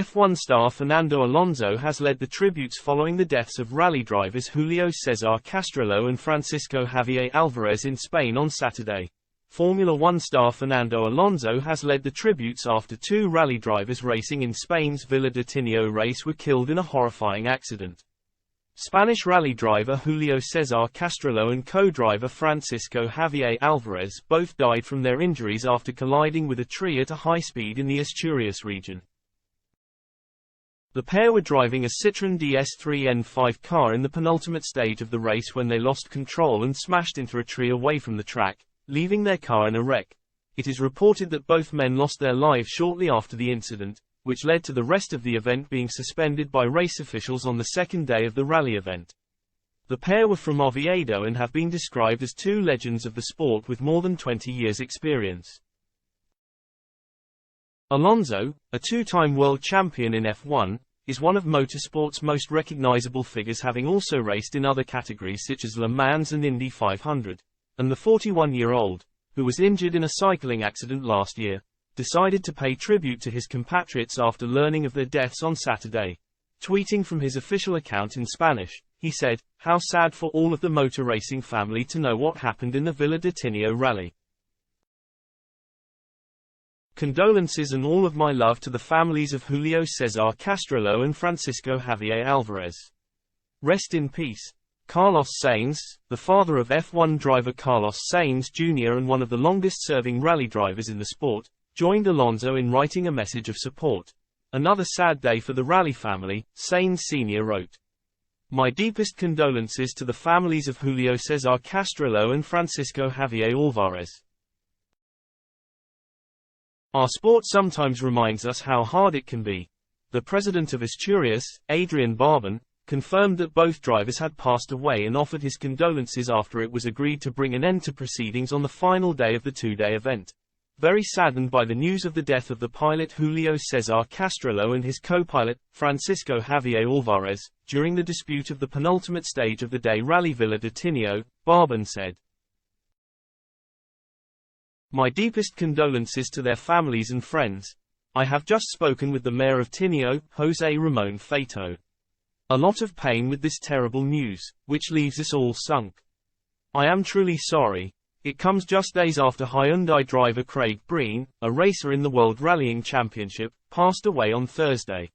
F1 star Fernando Alonso has led the tributes following the deaths of rally drivers Julio César Castrillo and Francisco Javier Alvarez in Spain on Saturday. Formula One star Fernando Alonso has led the tributes after two rally drivers racing in Spain's Villa de Tineo race were killed in a horrifying accident. Spanish rally driver Julio César Castrillo and co-driver Francisco Javier Alvarez both died from their injuries after colliding with a tree at a high speed in the Asturias region. The pair were driving a Citroën DS3 N5 car in the penultimate stage of the race when they lost control and smashed into a tree away from the track, leaving their car in a wreck. It is reported that both men lost their lives shortly after the incident, which led to the rest of the event being suspended by race officials on the second day of the rally event. The pair were from Oviedo and have been described as two legends of the sport with more than 20 years' experience. Alonso, a two-time world champion in F1, is one of motorsport's most recognizable figures, having also raced in other categories such as Le Mans and Indy 500, and the 41-year-old, who was injured in a cycling accident last year, decided to pay tribute to his compatriots after learning of their deaths on Saturday. Tweeting from his official account in Spanish, he said, "How sad for all of the motor racing family to know what happened in the Villa de Tineo rally. Condolences and all of my love to the families of Julio César Castrillo and Francisco Javier Alvarez. Rest in peace." Carlos Sainz, the father of F1 driver Carlos Sainz Jr. and one of the longest-serving rally drivers in the sport, joined Alonso in writing a message of support. "Another sad day for the rally family," Sainz Sr. wrote. "My deepest condolences to the families of Julio César Castrillo and Francisco Javier Alvarez. Our sport sometimes reminds us how hard it can be." The president of Asturias, Adrian Barban, confirmed that both drivers had passed away and offered his condolences after it was agreed to bring an end to proceedings on the final day of the two-day event. Very saddened by the news of the death of the pilot Julio César Castrillo and his co-pilot, Francisco Javier Alvarez, during the dispute of the penultimate stage of the day Rally Villa de Tineo, Barban said. "My deepest condolences to their families and friends. I have just spoken with the mayor of Tineo, José Ramón Feito. A lot of pain with this terrible news, which leaves us all sunk. I am truly sorry. It comes just days after Hyundai driver Craig Breen, a racer in the World Rallying Championship, passed away on Thursday.